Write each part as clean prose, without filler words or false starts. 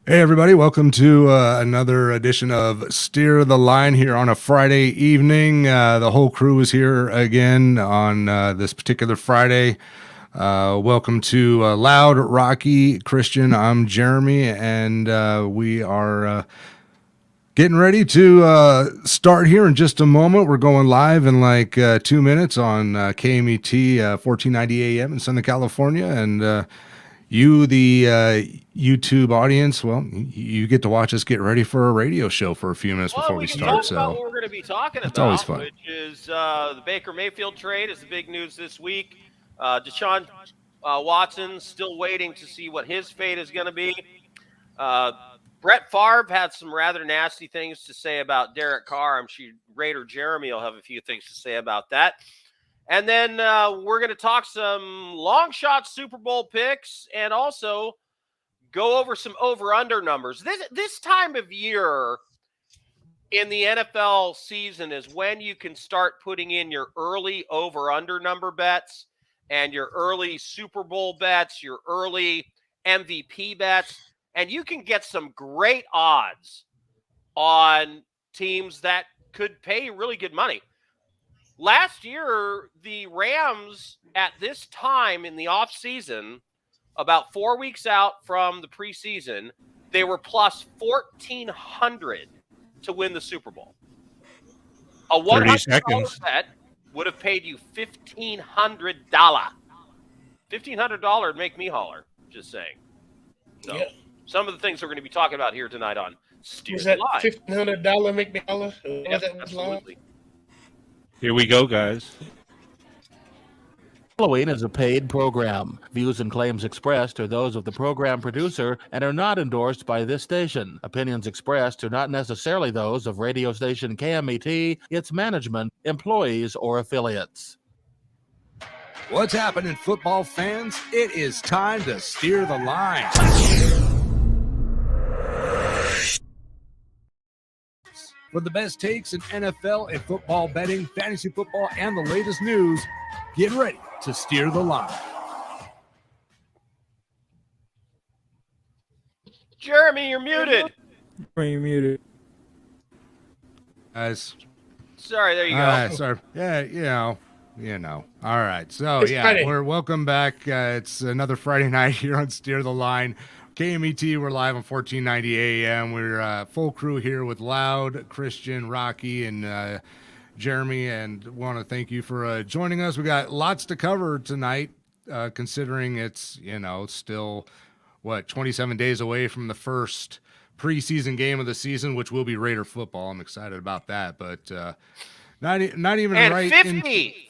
Hey, everybody, welcome to another edition of Steer the Line here on a Friday evening. The whole crew is here again on this particular Friday. Welcome to Loud, Rocky, Christian. I'm Jeremy, and we are getting ready to start here in just a moment. We're going live in like 2 minutes on KMET 1490 AM in Southern California, and you, the YouTube audience, well, you get to watch us get ready for a radio show for a few minutes before we We can start. talk about So what we're going to be talking it's always about, fun. which is the Baker Mayfield trade is the big news this week. Deshaun Watson still waiting to see what his fate is going to be. Brett Favre had some rather nasty things to say about Derek Carr. I'm sure Raider Jeremy will have a few things to say about that. And then we're going to talk some long shot Super Bowl picks and also go over some over-under numbers. This time of year in the NFL season is when you can start putting in your early over-under number bets and your early Super Bowl bets, your early MVP bets, and you can get some great odds on teams that could pay you really good money. Last year, the Rams at this time in the offseason, about 4 weeks out from the preseason, they were plus 1,400 to win the Super Bowl. A $100 bet would have paid you $1,500. $1,500 would make me holler, just saying. So, some of the things we're going to be talking about here tonight on Steer the Line. $1,500 make me holler? Yep, absolutely. Here we go, guys. Following is a paid program. Views and claims expressed are those of the program producer and are not endorsed by this station. Opinions expressed are not necessarily those of radio station KMET, its management, employees, or affiliates. What's happening, football fans? It is time to steer the line. For the best takes in NFL and football betting, fantasy football, and the latest news, get ready to steer the line. Jeremy, you're muted. You're muted. Guys. Sorry, there you go. Sorry. Yeah, you know. All right. So, yeah, we're welcome back. It's another Friday night here on Steer the Line. KMET, we're live on 1490 AM. We're full crew here with Loud, Christian, Rocky, and Jeremy, and want to thank you for joining us. We got lots to cover tonight, considering it's, still, 27 days away from the first preseason game of the season, which will be Raider football. I'm excited about that, but not even and right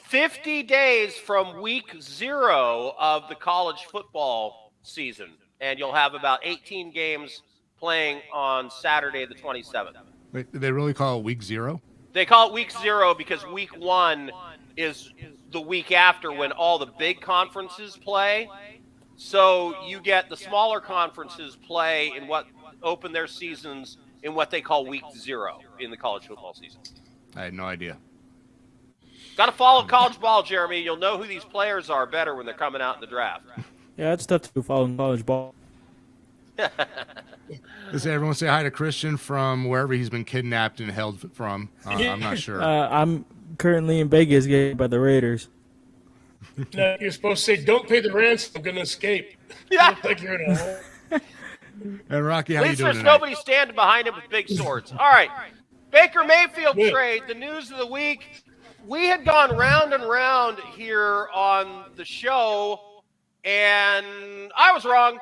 50 days from week 0 of the college football season. And you'll have about 18 games playing on Saturday the 27th. Wait, they really call it week 0? They call it week 0 because week 1 is the week after when all the big conferences play. So you get the smaller conferences play in what open their seasons in what they call week 0 in the college football season. I had no idea. Got to follow college ball, Jeremy. You'll know who these players are better when they're coming out in the draft. Yeah, it's tough to follow college ball. Does everyone say hi to Christian from wherever he's been kidnapped and held from? I'm not sure. I'm currently in Vegas getting by the Raiders. No, you're supposed to say, "Don't pay the ransom. I'm going to escape." Yeah. Like you're in a hole. And Rocky, how At you least doing there's tonight? nobody standing behind him with big swords. All right. Baker Mayfield trade, the news of the week. We had gone round and round here on the show, and I was wrong.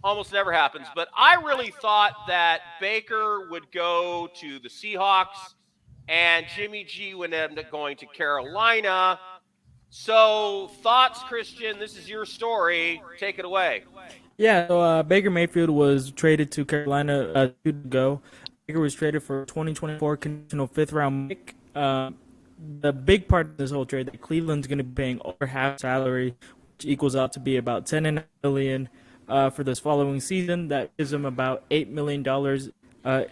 Almost never happens. But I really thought that Baker would go to the Seahawks and Jimmy G would end up going to Carolina. So, thoughts, Christian? This is your story. Take it away. Yeah, so Baker Mayfield was traded to Carolina 2 years ago. Baker was traded for a 2024 conditional 5th-round pick. The big part of this whole trade that Cleveland's going to be paying over half salary, which equals out to be about $10.5 million for this following season. That gives them about $8 million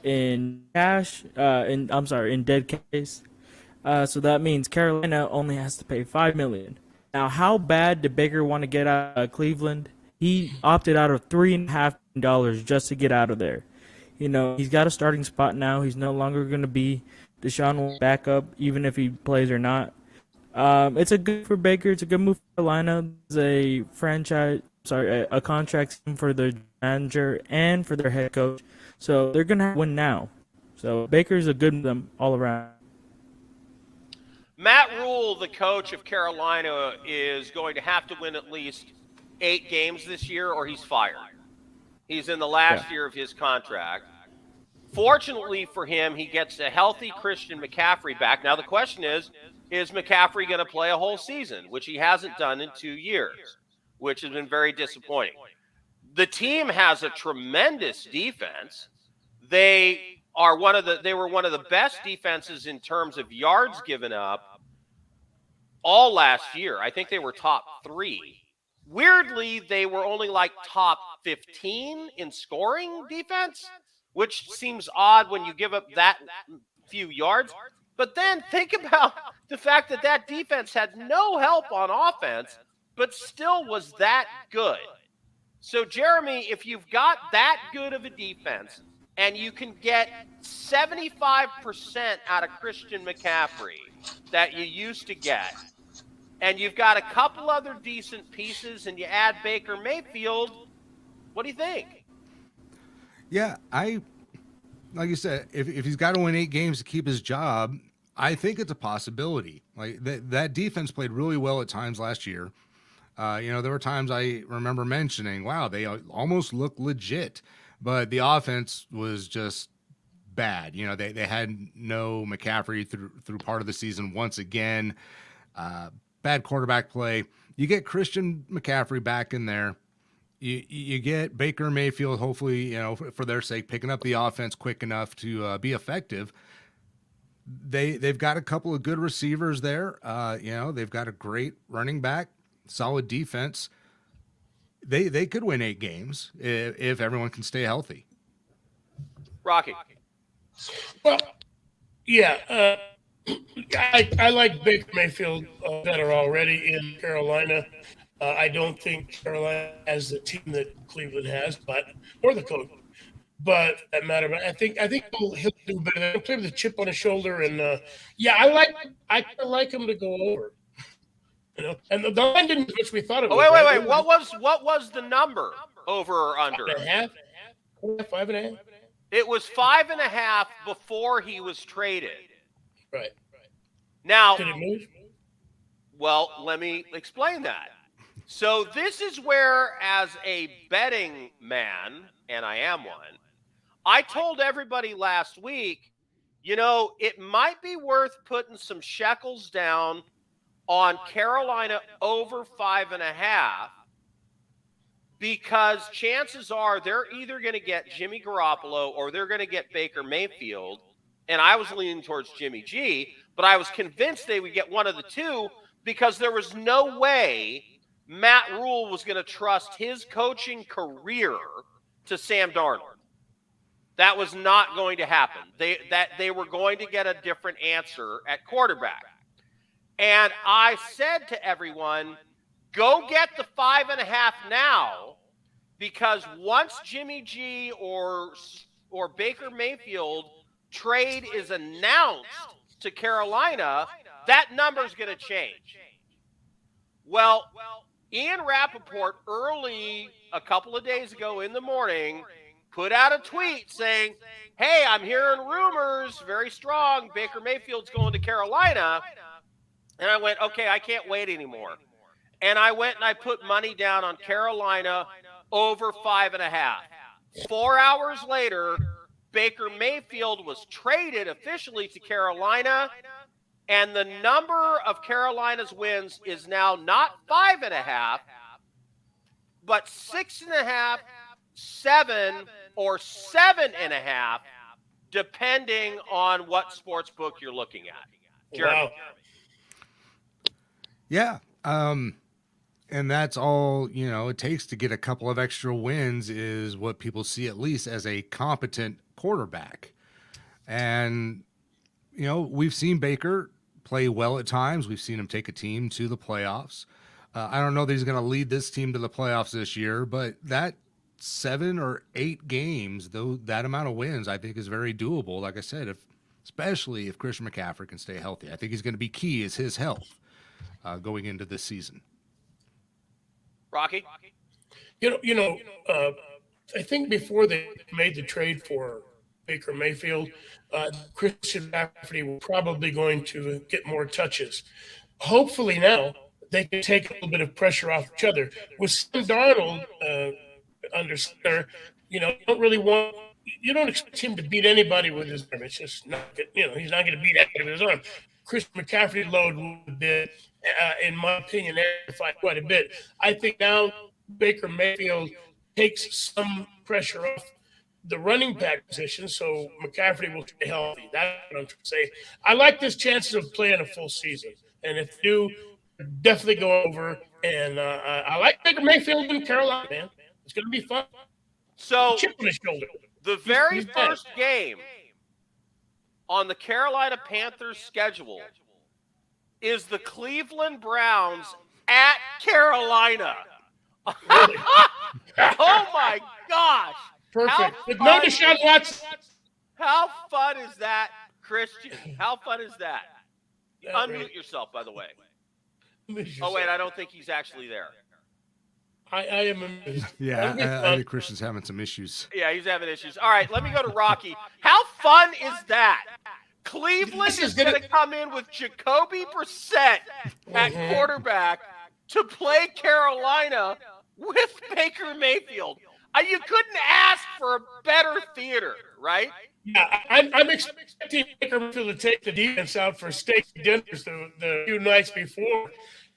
in cash. In dead case. So that means Carolina only has to pay $5 million. Now, how bad did Baker want to get out of Cleveland? He opted out of $3.5 million just to get out of there. You know, he's got a starting spot now. He's no longer going to be Deshaun backup, even if he plays or not. It's a good for Baker. It's a good move for Carolina. It's a contract for the manager and for their head coach. So they're going to win now. So Baker's a good them all around. Matt Rule, the coach of Carolina, is going to have to win at least 8 games this year or he's fired. He's in the last year of his contract. Fortunately for him, he gets a healthy Christian McCaffrey back. Now the question is McCaffrey going to play a whole season, which he hasn't done in 2 years, which has been very disappointing. The team has a tremendous defense. They were one of the best defenses in terms of yards given up all last year. I think they were top 3. Weirdly, they were only like top 15 in scoring defense, which seems odd when you give up that few yards. But then think about the fact that defense had no help on offense, but still was that good. So, Jeremy, if you've got that good of a defense and you can get 75% out of Christian McCaffrey that you used to get, and you've got a couple other decent pieces and you add Baker Mayfield, what do you think? Yeah, like you said, if he's got to win 8 games to keep his job, I think it's a possibility. Like that defense played really well at times last year. There were times I remember mentioning, wow, they almost look legit, but the offense was just bad. They had no McCaffrey through part of the season once again. Bad quarterback play. You get Christian McCaffrey back in there. You get Baker Mayfield, hopefully, for their sake, picking up the offense quick enough to be effective. They've got a couple of good receivers there. They've got a great running back, solid defense. They could win 8 games if everyone can stay healthy. Rocky. Well, yeah. I like Baker Mayfield better already in Carolina. I don't think Carolina has the team that Cleveland has, or the coach. But that matter. But I think he'll do better. He'll play with a chip on his shoulder, and I like him to go over. And the line didn't, which we thought it was. Wait. What was the number over or under? 5.5. 5.5. It was 5.5 before he was traded. Right. Now, Did it move? Well, let me explain that. So this is where, as a betting man, and I am one, I told everybody last week, it might be worth putting some shekels down on Carolina over 5.5, because chances are they're either going to get Jimmy Garoppolo or they're going to get Baker Mayfield. And I was leaning towards Jimmy G, but I was convinced they would get one of the two because there was no way Matt Rule was going to trust his coaching career to Sam Darnold. That was not going to happen. They were going to get a different answer at quarterback. And I said to everyone, go get the 5.5 now, because once Jimmy G or Baker Mayfield trade is announced to Carolina, that number's going to change. Well, Ian Rappaport early, a couple of days ago in the morning, put out a tweet saying, hey, I'm hearing rumors, very strong, Baker Mayfield's going to Carolina. And I went, okay, I can't wait anymore. And I went and I put money down on Carolina over 5.5. 4 hours later, Baker Mayfield was traded officially to Carolina, and the number of Carolina's wins is now not 5.5, but 6.5, 7, or 7.5, depending on what sports book you're looking at. Jeremy. Wow. Yeah. And that's all, it takes to get a couple of extra wins is what people see at least as a competent quarterback. And, we've seen Baker play well at times. We've seen him take a team to the playoffs. I don't know that he's going to lead this team to the playoffs this year, but that 7 or 8 games, though, that amount of wins, I think is very doable. Like I said, especially if Christian McCaffrey can stay healthy, I think he's going to be key is his health going into this season. Rocky? I think before they made the trade for Baker Mayfield, Christian McCaffrey was probably going to get more touches. Hopefully now they can take a little bit of pressure off each other. With Sam Darnold under center, you don't expect him to beat anybody with his arm. It's just not, he's not going to beat anybody with his arm. Christian McCaffrey load a bit, in my opinion, amplified quite a bit. I think now Baker Mayfield takes some pressure off the running back position, so McCaffrey will stay healthy. That's what I'm trying to say. I like his chances of playing a full season, and if you definitely go over. And I like Baker Mayfield in Carolina, man. It's going to be fun. So Chip on his shoulder. the very first game on the Carolina Panthers schedule is the Cleveland Browns at Carolina. Really? Oh my gosh. Perfect. With no Deshaun Watson. How fun is that, Christian? How fun is that? Yeah, Unmute right. yourself, by the way. Amuse Oh, wait, yourself. I don't think he's actually there. I am amused. Yeah, That'll be I fun. think Christian's having some issues. Yeah, he's having issues. All right, let me go to Rocky. How fun is that? Cleveland This is is going gonna- to come in with Jacoby Brissett at quarterback to play Carolina with Baker Mayfield. You couldn't ask for a better theater, right? Yeah, I'm expecting Baker Mayfield to take the defense out for steak dinners the few nights before.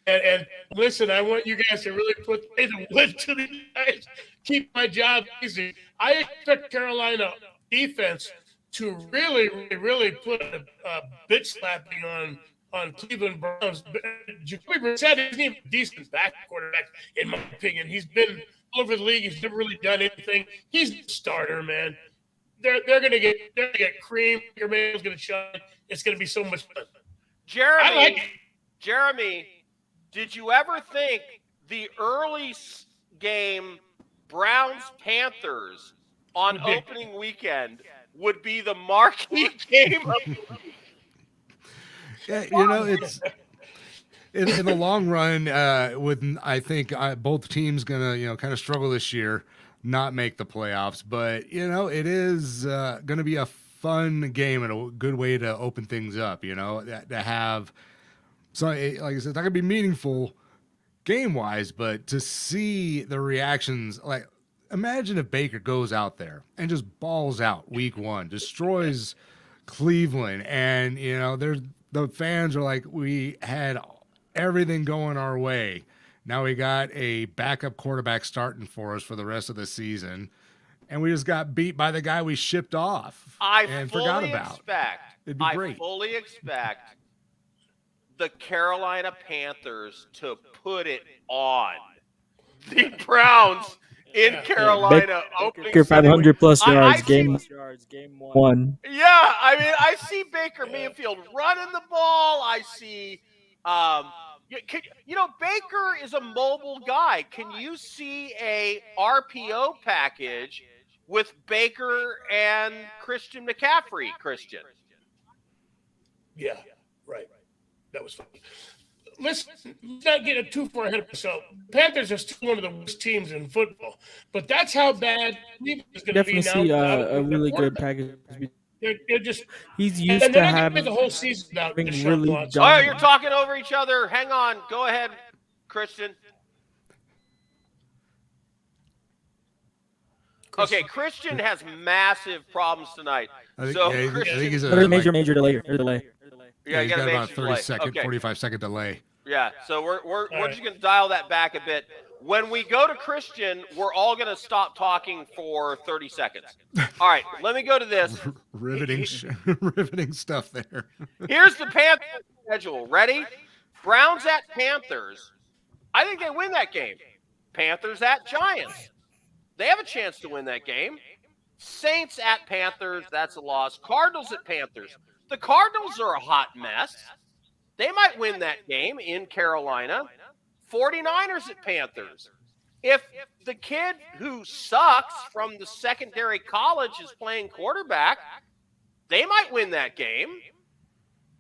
And listen, I want you guys to really put the wood to the guys. Keep my job easy. I expect Carolina defense to really put a bitch slapping on Cleveland Browns. Jacoby Brissett isn't even a decent quarterback, in my opinion. He's been all over the league. He's never really done anything. He's the starter, man. They're gonna get cream. Your man's gonna shine. It's gonna be so much fun. I like it. Jeremy, did you ever think the early game Browns-Panthers on opening weekend would be the marquee game of the week? Yeah, it's in the long run. I think both teams gonna kind of struggle this year, not make the playoffs. But it is gonna be a fun game and a good way to open things up. To have. So, like I said, it's not gonna be meaningful game-wise, but to see the reactions, like imagine if Baker goes out there and just balls out week 1, destroys Cleveland, and the fans are like, we had everything going our way. Now we got a backup quarterback starting for us for the rest of the season, and we just got beat by the guy we shipped off and forgot about. It'd be great. I fully expect the Carolina Panthers to put it on the Browns in Carolina opening Baker 500 plus I yards, see- game one. Yeah, I mean, I see Baker Mayfield running the ball. I see, Baker is a mobile guy. Can you see a RPO package with Baker and Christian McCaffrey, Christian? Yeah, right. That was fun. Let's not get it too far ahead of ourselves. Panthers are still one of the worst teams in football, but that's how bad Cleveland is going to be Definitely now. see a really good package. They're just He's used and to they're not going to having play the whole season without Deshaun really Watson. All right, you're talking over each other. Hang on. Go ahead, Christian. Okay, Christian has massive problems tonight. I think, So, I Christian, think he's There's a a major delay. yeah, he's you got a about major 30 delay. second, Okay. 45-second delay. Yeah, so we're right. just going to dial that back a bit. When we go to Christian, we're all going to stop talking for 30 seconds. All right, let me go to this. Riveting stuff there. Here's the Panthers schedule. Ready? Browns at Panthers. I think they win that game. Panthers at Giants. They have a chance to win that game. Saints at Panthers. That's a loss. Cardinals at Panthers. The Cardinals are a hot mess. They might win that game in Carolina. 49ers at Panthers. If the kid who sucks from the secondary college is playing quarterback, they might win that game.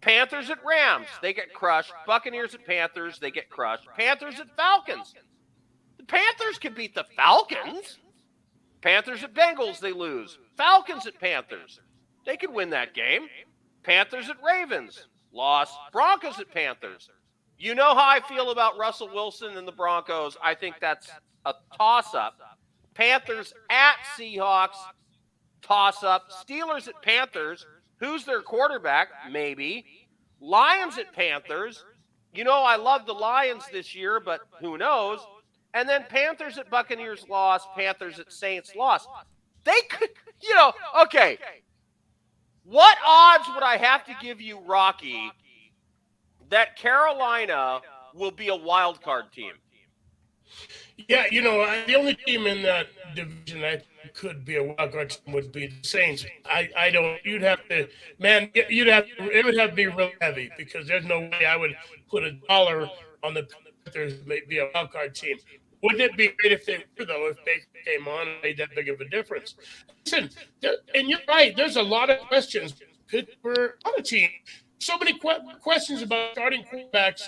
Panthers at Rams, they get crushed. Buccaneers at Panthers, they get crushed. Panthers at Falcons. The Panthers can beat the Falcons. Panthers at Bengals, they lose. Falcons at Panthers, they could win that game. Panthers at Ravens, loss. Broncos at Panthers. You know how I feel about Russell Wilson and the Broncos. I think that's a toss-up. Panthers at Seahawks, toss-up. Steelers at Panthers. Who's their quarterback? Maybe. Lions at Panthers. You know, I love the Lions this year, but who knows? And then Panthers at Buccaneers, loss. Panthers at Saints, loss. They could, okay. What odds would I have to give you, Rocky, that Carolina will be a wild card team? Yeah, the only team in that division I could be a wild card team would be the Saints. I don't. It would have to be real heavy because there's no way I would put $1 on the Panthers to be a wild card team. Wouldn't it be great if they were, though, if Baker came on and made that big of a difference? Listen, and you're right. There's a lot of questions. Pittsburgh, other team, so many questions about starting quarterbacks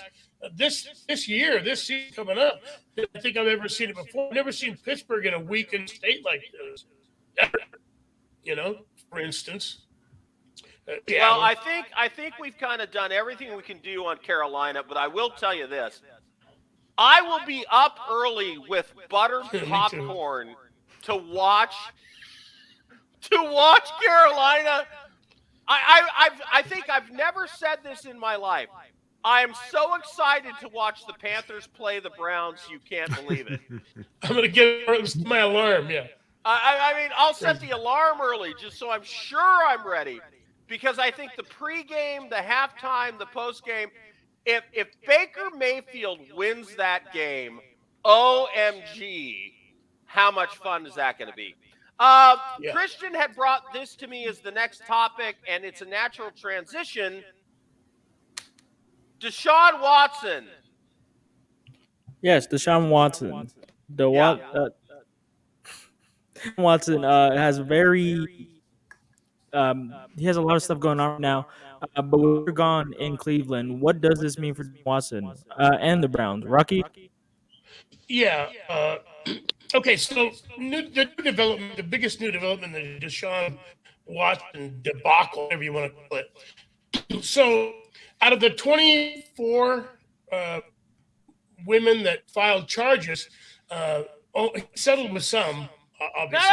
this season coming up. I think I've ever seen it before. I've never seen Pittsburgh in a weakened state like this. Ever. For instance. Well, I think we've kind of done everything we can do on Carolina, but I will tell you this. I will be up early with buttered popcorn to watch Carolina. I think I've never said this in my life. I am so excited to watch the Panthers play the Browns, you can't believe it. I'm going to get my alarm, yeah. I mean, I'll set the alarm early just so I'm sure I'm ready. Because I think the pregame, the halftime, the postgame, if Baker Mayfield wins that game, OMG, how much fun is that going to be? Yeah. Christian had brought this to me as the next topic, and it's a natural transition. Deshaun Watson. Yes, Deshaun Watson. Watson has he has a lot of stuff going on right now. But we're gone in Cleveland. What does this mean for Watson and the Browns? Rocky? Yeah. Okay, so the biggest new development, the Deshaun Watson debacle, whatever you want to call it. So out of the 24 women that filed charges, settled with some, obviously.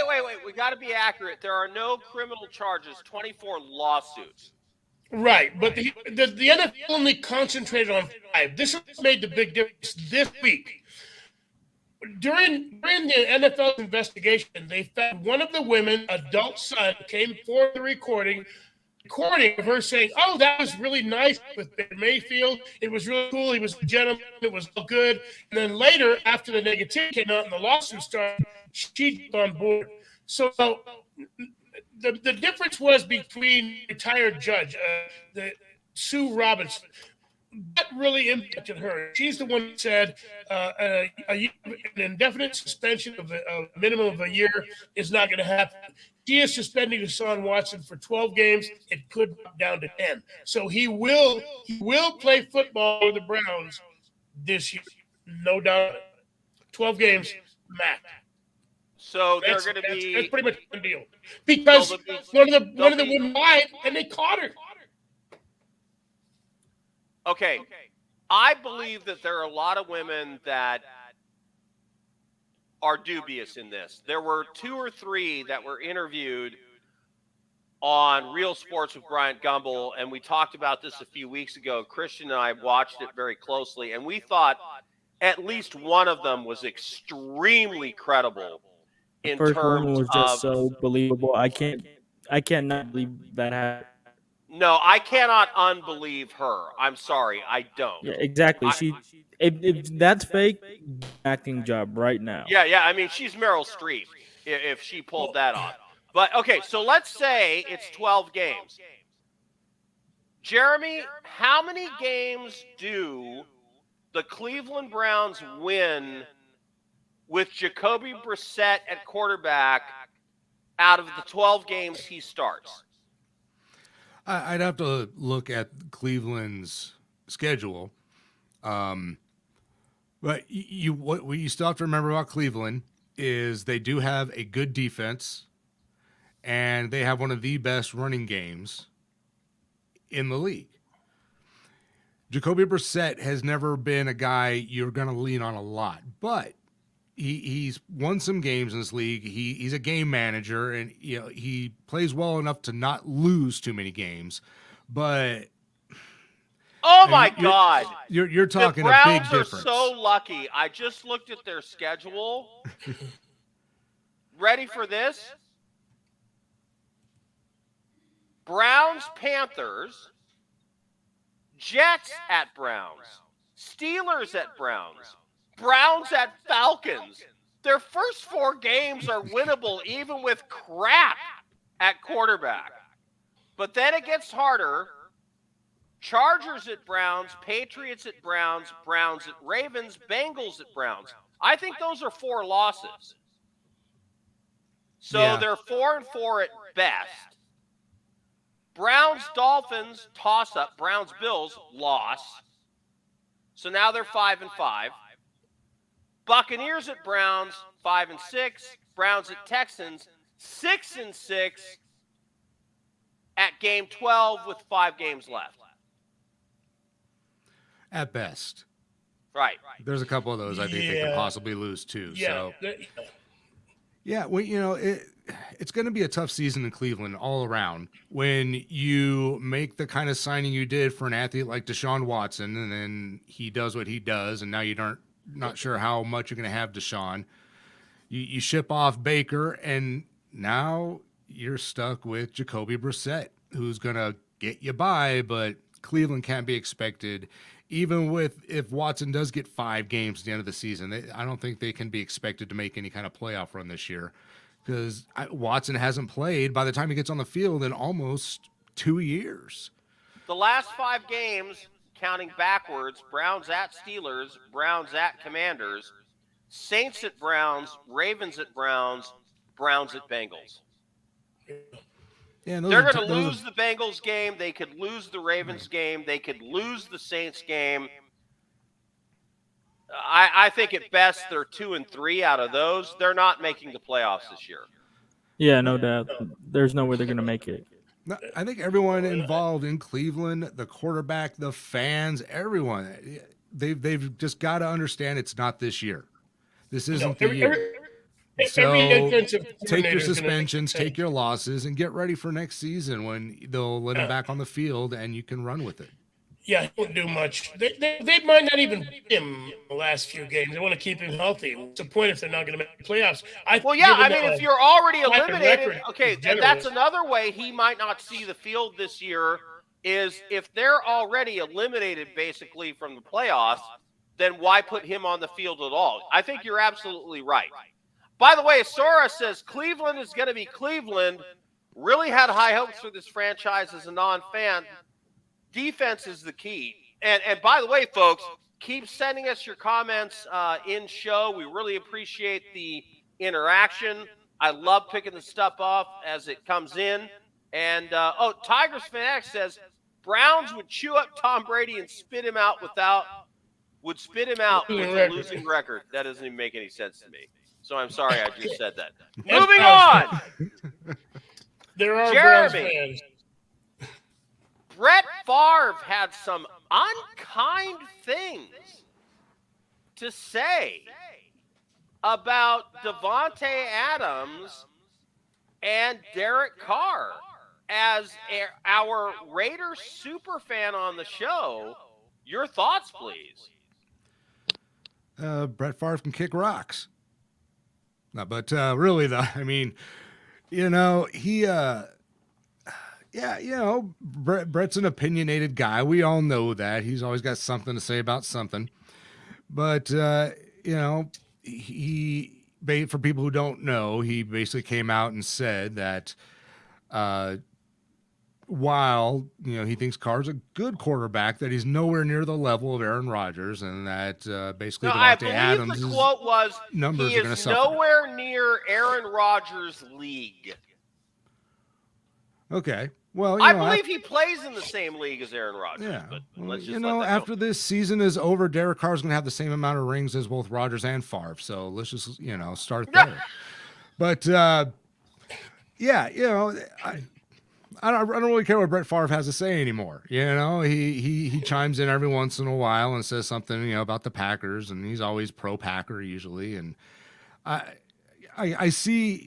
Wait. We got to be accurate. There are no criminal charges, 24 lawsuits. Right, but the NFL only concentrated on 5. This made the big difference this week. During the NFL's investigation, they found one of the women, adult son, came forward the recording of her saying, "Oh, that was really nice with Baker Mayfield. It was really cool. He was a gentleman. It was all good." And then later, after the negativity came out and the lawsuit started, she jumped on board. So the difference was between retired judge, Sue Robinson. That really impacted her. She's the one who said an indefinite suspension of a minimum of a year is not going to happen. She is suspending Deshaun Watson for 12 games. It could drop down to 10. So he will play football with the Browns this year, no doubt. 12 games max. So they're going to be. That's pretty much a deal because one of the women lied and they caught her. Okay, I believe that there are a lot of women that are dubious in this. There were 2 or 3 that were interviewed on Real Sports with Bryant Gumbel, and we talked about this a few weeks ago. Christian and I watched it very closely, and we thought at least one of them was extremely credible in First terms one was just of, so believable. I cannot believe that happened. No, I cannot unbelieve her. I'm sorry, I don't. Yeah, exactly. If that's fake, acting job right now. Yeah. I mean, she's Meryl Streep if she pulled that off. But okay, so let's say it's 12 the Cleveland Browns win with Jacoby Brissett at quarterback out of the 12 games he starts? I'd have to look at Cleveland's schedule. But what you still have to remember about Cleveland is they do have a good defense, and they have one of the best running games in the league. Jacoby Brissett has never been a guy you're going to lean on a lot, but he's won some games in this league. He's a game manager, and he plays well enough to not lose too many games. But oh my God, you're talking the a big Browns difference. are so lucky. I just looked at their schedule. Ready for this? Browns, Panthers, Jets at Browns, Steelers at Browns, Browns at Falcons. Their first 4 games are winnable even with crap at quarterback. But then it gets harder. Chargers at Browns, Patriots at Browns, Browns at Ravens, Bengals at Browns. I think those are 4 losses. So Yeah. they're 4-4 at best. Browns, Dolphins, toss-up. Browns, Bills, loss. So now they're 5-5. Buccaneers at Browns, 5-6. Browns at Texans, 6-6 at game 12 with 5 games left. At best. Right. There's a couple of those I think they could possibly lose too. Yeah. So yeah, well, it's going to be a tough season in Cleveland all around when you make the kind of signing you did for an athlete like Deshaun Watson, and then he does what he does, and now you not sure how much you're going to have Deshaun. You ship off Baker, and now you're stuck with Jacoby Brissett, who's going to get you by, but Cleveland can't be expected. Even if Watson does get 5 games at the end of the season, I don't think they can be expected to make any kind of playoff run this year because Watson hasn't played by the time he gets on the field in almost 2 years. The last 5 games, counting backwards, Browns at Steelers, Browns at Commanders, Saints at Browns, Ravens at Browns, Browns at Bengals. Yeah, they're going to lose the Bengals game. They could lose the Ravens game. They could lose the Saints game. I think at best they're 2-3 out of those. They're not making the playoffs this year. Yeah, no doubt. There's no way they're going to make it. No, I think everyone involved in Cleveland, the quarterback, the fans, everyone, they've just got to understand it's not this year. This isn't the year. So take your suspensions, take your losses, and get ready for next season when they'll let him back on the field and you can run with it. Yeah, he won't do much. They might not even beat him in the last few games. They want to keep him healthy. What's the point if they're not going to make the playoffs? If you're already eliminated, record, okay, and that's another way he might not see the field this year is if they're already eliminated basically from the playoffs, then why put him on the field at all? I think you're absolutely right. By the way, Sora says Cleveland is going to be Cleveland. Really had high hopes for this franchise as a non-fan. Defense is the key. And by the way, folks, keep sending us your comments in show. We really appreciate the interaction. I love picking the stuff off as it comes in. And, Tigers Fanatic says Browns would chew up Tom Brady and spit him out with a losing record. That doesn't even make any sense to me. So I'm sorry I just said that. Moving on. There are Jeremy. Browns fans. Brett Favre had some unkind things to say about Devontae Adams and Derek Carr. As our Raiders super fan on the show, your thoughts, please. Brett Favre can kick rocks. No, but really, though, I mean, Brett's an opinionated guy. We all know that. He's always got something to say about something. But, he, for people who don't know, he basically came out and said that while he thinks Carr's a good quarterback, that he's nowhere near the level of Aaron Rodgers, and that basically No, I Devontae believe Adams' the quote was, numbers he are going to is suffer. nowhere near Aaron Rodgers' league. Okay. Well, I believe he plays in the same league as Aaron Rodgers. Yeah. But Well, let's just let that after go. this season is over, Derek Carr's going to have the same amount of rings as both Rodgers and Favre. So let's just, start there. But, yeah, I don't really care what Brett Favre has to say anymore. He chimes in every once in a while and says something, about the Packers, and he's always pro Packer usually. And I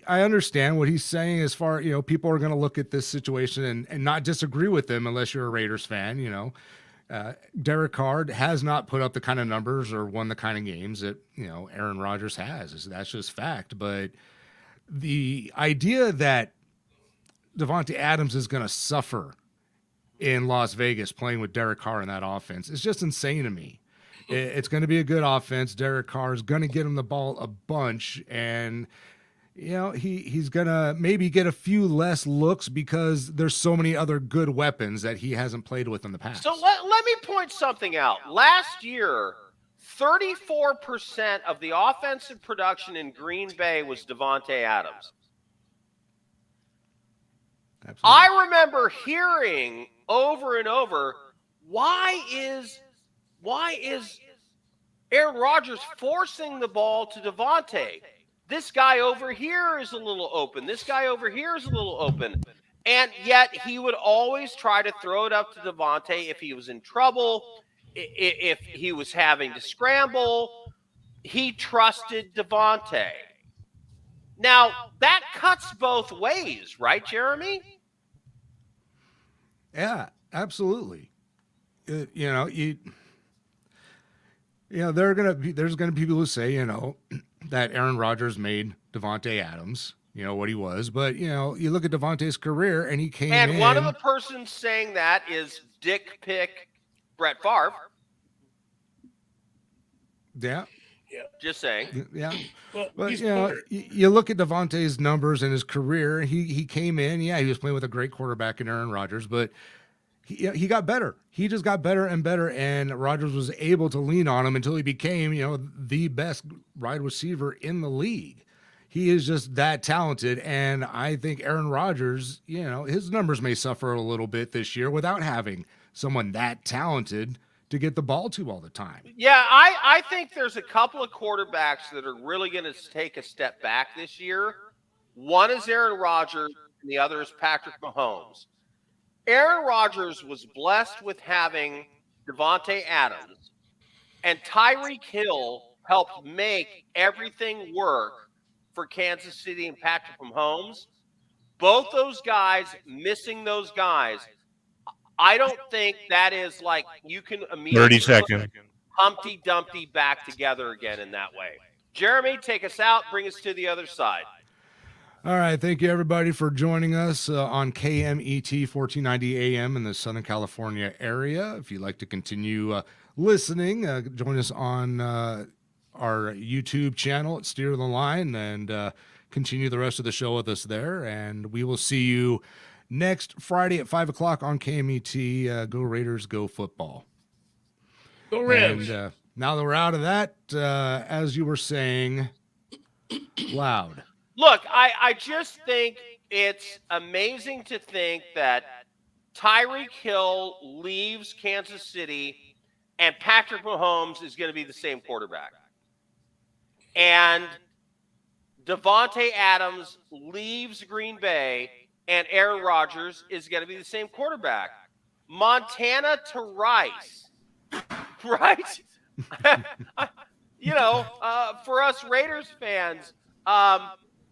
understand what he's saying as far, people are going to look at this situation and not disagree with him unless you're a Raiders fan. Derek Carr has not put up the kind of numbers or won the kind of games that, Aaron Rodgers has. That's just fact. But the idea that Devontae Adams is going to suffer in Las Vegas playing with Derek Carr in that offense is just insane to me. It's going to be a good offense. Derek Carr is going to get him the ball a bunch, and he's going to maybe get a few less looks because there's so many other good weapons that he hasn't played with in the past. So let me point something out. Last year, 34% of the offensive production in Green Bay was Devontae Adams. Absolutely. I remember hearing over and over, why is Aaron Rodgers forcing the ball to Devontae? This guy over here is a little open. This guy over here is a little open. And yet he would always try to throw it up to Devontae if he was in trouble, if he was having to scramble. He trusted Devontae. Now, that cuts both ways, right, Jeremy? Yeah, absolutely. There's gonna be people who say, that Aaron Rodgers made Devontae Adams, what he was, but you look at Devontae's career and he came in. And one of the persons saying that is Dick Pick Brett Favre. Yeah. Just saying. Yeah. Well, But he's you look at Devontae's numbers in his career. He came in. Yeah, he was playing with a great quarterback in Aaron Rodgers, but he got better. He just got better and better, and Rodgers was able to lean on him until he became the best wide receiver in the league. He is just that talented, and I think Aaron Rodgers, his numbers may suffer a little bit this year without having someone that talented to get the ball to all the time. Yeah, I think there's a couple of quarterbacks that are really going to take a step back this year. One is Aaron Rodgers, and the other is Patrick Mahomes. Aaron Rodgers was blessed with having Devontae Adams, and Tyreek Hill helped make everything work for Kansas City and Patrick Mahomes. Both those guys, missing those guys, I don't think that is like you can immediately 30 seconds. Humpty Dumpty back together again in that way. Jeremy, take us out. Bring us to the other side. All right. Thank you, everybody, for joining us on KMET 1490 AM in the Southern California area. If you'd like to continue listening, join us on our YouTube channel at Steer the Line and continue the rest of the show with us there. And we will see you next Friday at 5 o'clock on KMET. Go Raiders, go football. Go Rams. And now that we're out of that, as you were saying, loud. Look, I just think it's amazing to think that Tyreek Hill leaves Kansas City and Patrick Mahomes is going to be the same quarterback. And Devontae Adams leaves Green Bay and Aaron Rodgers is going to be the same quarterback. Montana to Rice, right? For us Raiders fans,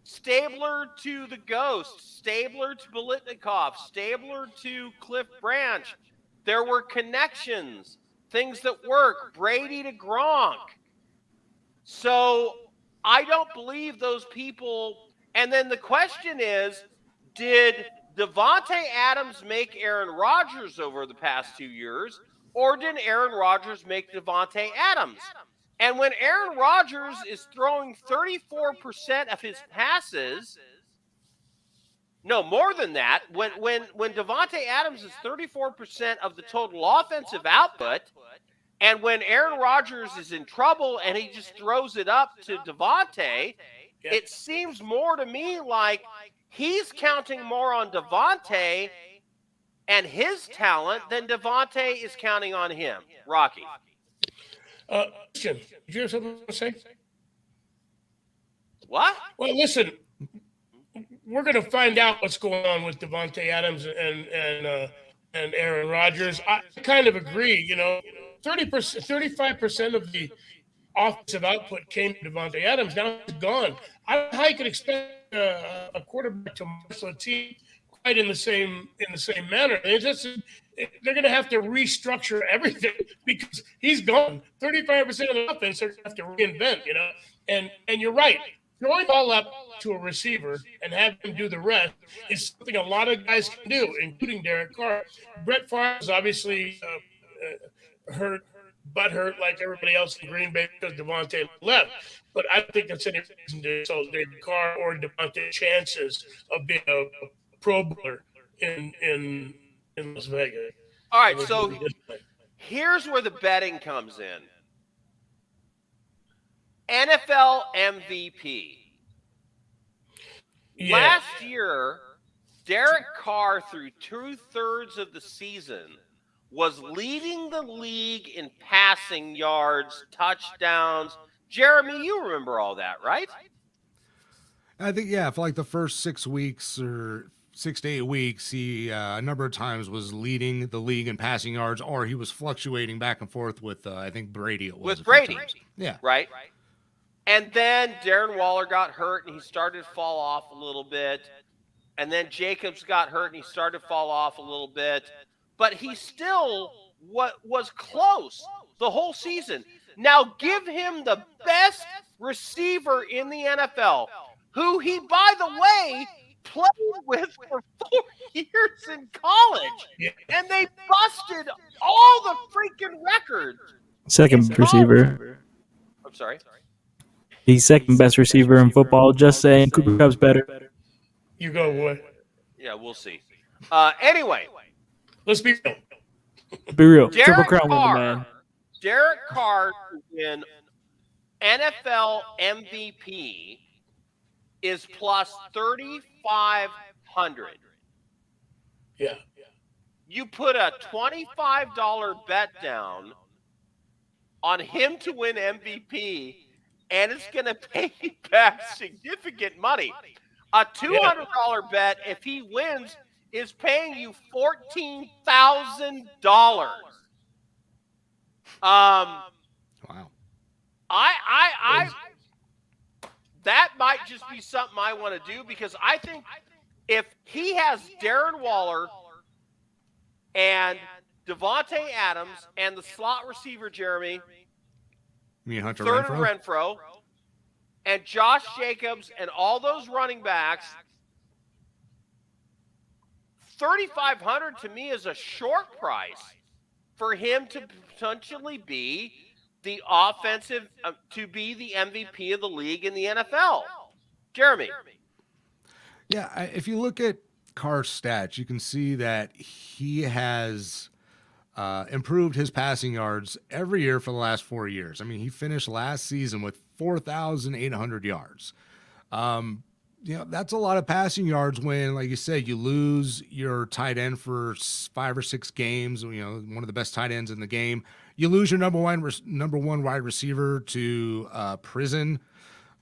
Stabler to the Ghost, Stabler to Biletnikoff, Stabler to Cliff Branch. There were connections, things that work. Brady to Gronk. So I don't believe those people. And then the question is, did Devontae Adams make Aaron Rodgers over the past 2 years, or did Aaron Rodgers make Devontae Adams? And when Aaron Rodgers is throwing 34% of his passes, No, more than that. When Devontae Adams is 34% of the total offensive output, and when Aaron Rodgers is in trouble and he just throws it up to Devontae, it seems more to me like he's counting more on Devontae and his talent than Devontae is counting on him. Rocky. Christian, did you have something to say? What? Well, listen, we're going to find out what's going on with Devontae Adams and Aaron Rodgers. I kind of agree. 30%, 35% of the offensive output came to Devontae Adams. Now it's gone. I could expect a quarterback to marshal a team quite in the same manner. They're going to have to restructure everything because he's gone. 35% of the offense they're going to have to reinvent. And you're right. Throwing the ball up to a receiver and have him do the rest is something a lot of guys can do, including Derek Carr. Brett Favre is obviously hurt like everybody else in Green Bay because Devontae left. But I don't think that's any reason to sell David Carr or Devontae chances of being a Pro Bowler in Las Vegas. All right, so here's where the betting comes in. NFL MVP. Yeah. Last year, Derek Carr, through 2/3 of the season, was leading the league in passing yards, touchdowns. Jeremy, you remember all that, right? I think, yeah, for like the first 6 weeks or 6 to 8 weeks, he a number of times was leading the league in passing yards, or he was fluctuating back and forth with, I think, Brady. With Brady. Yeah. Right? And then Darren Waller got hurt, and he started to fall off a little bit. And then Jacobs got hurt, and he started to fall off a little bit. But he still was close the whole season. Now give him the best receiver in the NFL, who he, by the way, played with for 4 years in college. And they busted all the freaking records. Second receiver. I'm sorry? He's second best receiver in football. Just saying, Cooper Kupp's better. You go, boy. Yeah, we'll see. Anyway. Let's be real. Be real. Derek Triple crown Carr, winner, man. Derek Carr to win NFL MVP is plus 3,500. Yeah. You put a $25 bet down on him to win MVP, and it's going to pay you back significant money. A $200 bet, if he wins, is paying you $14,000. Wow. I that might just be something I want to do, because I think if he has Darren Waller and Devontae Adams and the slot receiver, Jeremy, You mean Hunter third Renfrow? Renfro, and Josh Jacobs and all those running backs, 3,500 to me is a short price for him to potentially be the offensive, to be the MVP of the league in the NFL. Jeremy. Yeah, if you look at Carr's stats, you can see that he has improved his passing yards every year for the last 4 years. I mean, he finished last season with 4,800 yards. That's a lot of passing yards when, like you said, you lose your tight end for 5 or 6 games, one of the best tight ends in the game. You lose your number one wide receiver to prison.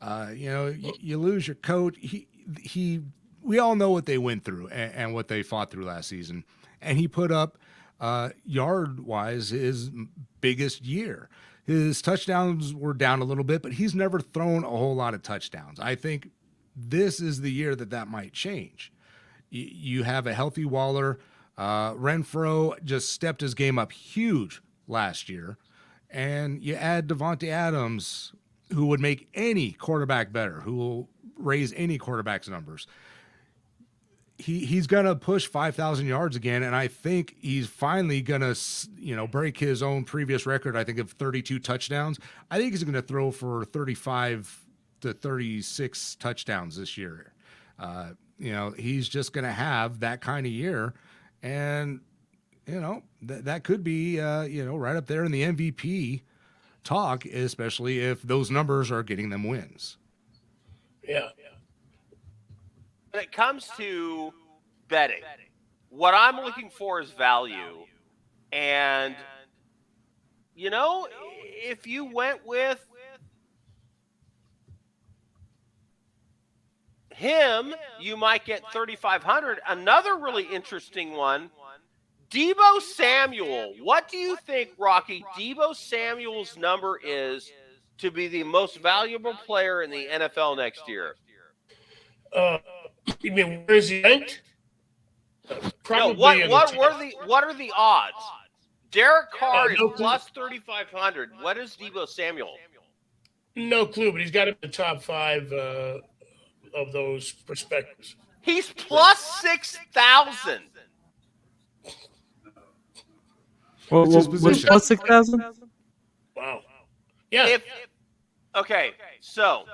You lose your coach. We all know what they went through and what they fought through last season. And he put up, yard-wise, his biggest year. His touchdowns were down a little bit, but he's never thrown a whole lot of touchdowns. I think this is the year that might change. You have a healthy Waller. Renfro just stepped his game up huge last year. And you add Devontae Adams, who would make any quarterback better, who will raise any quarterback's numbers. He's going to push 5,000 yards again, and I think he's finally going to, break his own previous record, I think, of 32 touchdowns. I think he's going to throw for 35 to 36 touchdowns this year. he's just going to have that kind of year. And, that could be, right up there in the MVP talk, especially if those numbers are getting them wins. Yeah. When it comes to betting, what I'm looking for is value. And, if you went with him, you might get 3,500. Another really interesting one, Deebo Samuel. What do you think, Rocky, Deebo Samuel's number is to be the most valuable player in the NFL next year? You mean where is he ranked? Probably. No, what are the odds? Derek Carr is plus 3,500. What is Deebo Samuel? No clue, but he's got him in the top 5 of those perspectives. He's plus 6,000. Well, plus 6,000? Wow. Yeah. Okay, so.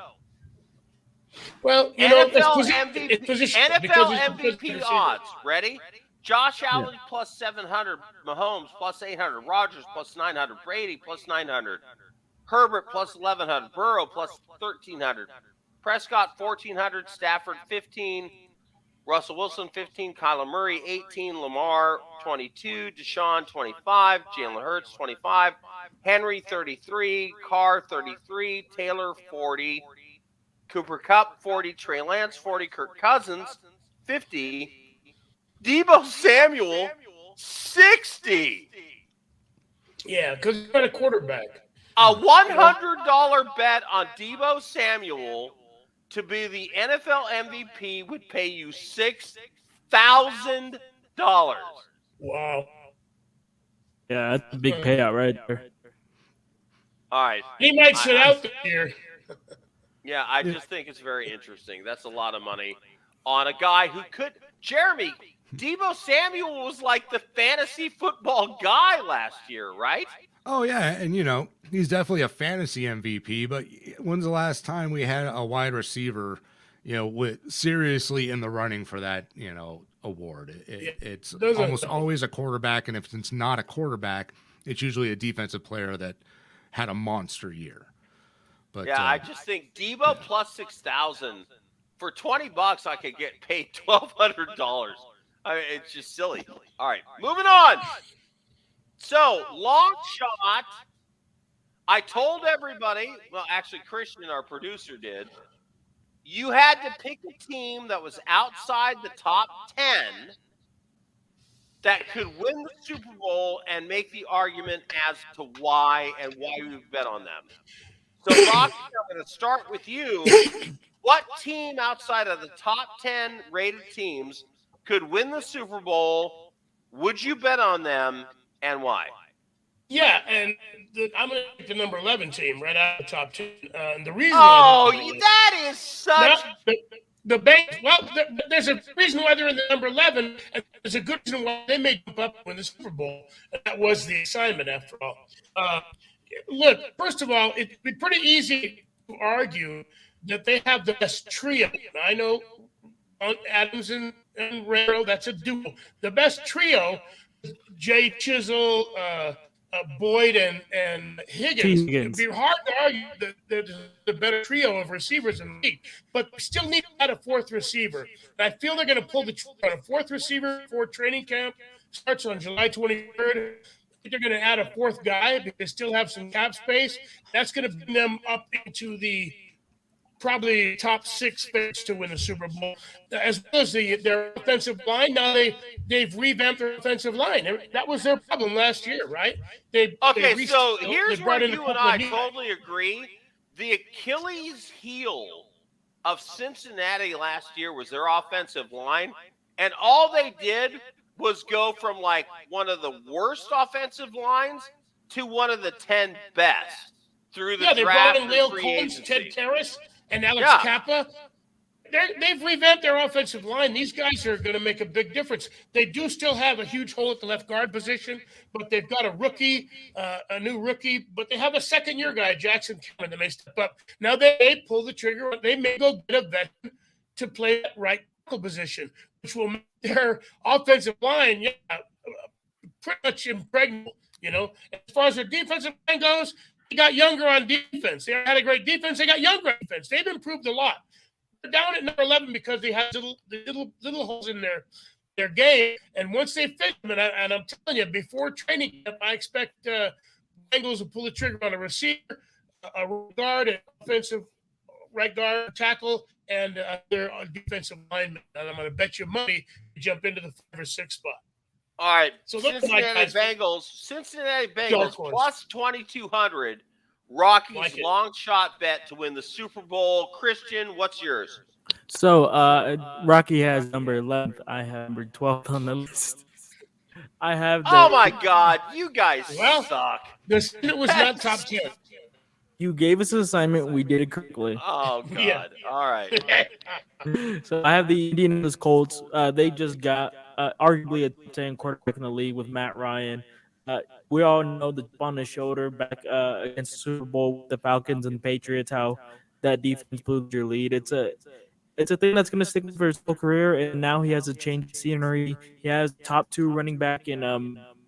Well, NFL MVP odds. Ready? Josh Allen plus 700, Mahomes plus 800, Rodgers plus 900, Brady plus 900, Herbert plus 1,100, Burrow plus 1,300, Prescott 1,400, Stafford 15, Russell Wilson 15, Kyler Murray 18, Lamar 22, Deshaun 25, Jalen Hurts 25, Henry 33, Carr 33, Taylor 40, Cooper Kupp 40, Trey Lance 40, Kirk Cousins 50, Deebo Samuel 60. Yeah, because he's got a quarterback. A $100 bet on Deebo Samuel to be the NFL MVP would pay you $6,000. Wow. Yeah, that's a big payout right there. All right. He might sit out this year. Yeah, I just think it's very interesting. That's a lot of money on a guy who could. Jeremy, Deebo Samuel was like the fantasy football guy last year, right? Oh, yeah. And, he's definitely a fantasy MVP. But when's the last time we had a wide receiver, seriously in the running for that, award? It's almost always a quarterback. And if it's not a quarterback, it's usually a defensive player that had a monster year. But yeah, I just think Deebo plus 6,000 for $20, I could get paid $1,200. I mean, it's just silly. All right, moving on. So, long shot. I told everybody, well, actually, Christian, our producer, did. You had to pick a team that was outside the top 10 that could win the Super Bowl and make the argument as to why and why you bet on them. So, Rocky, I'm going to start with you. What team outside of the top 10 rated teams could win the Super Bowl? Would you bet on them, and why? Yeah, and I'm going to pick the number 11 team right out of the top 10. And the reason that is such... The bank. Well, there's a reason why they're in the number 11, and there's a good reason why they may jump up and win the Super Bowl. And that was the assignment, after all. Look, first of all, it'd be pretty easy to argue that they have the best trio. Now, I know Adams and Raro, that's a duo. The best trio, Jay Chisel, Boyd, and Higgins. It'd be hard to argue that they're the better trio of receivers in the league, but we still need to add a fourth receiver. And I feel they're going to pull the trigger on a fourth receiver before training camp starts on July 23rd. They're going to add a fourth guy because they still have some cap space. That's going to bring them up into the probably top 6 favorites to win the Super Bowl, as well as their offensive line. Now they've revamped their offensive line. That was their problem last year, right? So here's where you and I totally agree. The Achilles heel of Cincinnati last year was their offensive line, and all they did was go from like one of the worst offensive lines to one of the 10 best through the draft. They brought in Leo Collins, Ted Karras, and Alex Kappa. They've revamped their offensive line. These guys are going to make a big difference. They do still have a huge hole at the left guard position, but they've got a new rookie, but they have a second-year guy, Jackson Cameron, that may step up. Now they pull the trigger. They may go get a veteran to play that right tackle position, which will make their offensive line, pretty much impregnable. As far as their defensive line goes, they got younger on defense. They had a great defense. They got younger on defense. They've improved a lot. They're down at number 11 because they have little holes in their game. And once they fix them, and I'm telling you, before training camp, I expect Bengals to pull the trigger on a receiver, a guard, an offensive right guard, tackle, and their defensive lineman. And I'm going to bet you money to jump into the 5 or 6 spot. All right. So Cincinnati Bengals plus 2,200. Rocky's long shot bet to win the Super Bowl. Christian, what's yours? So Rocky has number 11th. I have number 12th on the list. I have. Oh my God, you guys suck. It was not top 10. You gave us an assignment. We did it correctly. Oh God. Yeah. All right. So I have the Indianapolis Colts. They just got arguably a 10 quarterback in the league with Matt Ryan. We all know the chip on his shoulder back against the Super Bowl with the Falcons and Patriots, how that defense blew your lead. It's a thing that's going to stick for his whole career, and now he has a change of scenery. He has top 2 running back in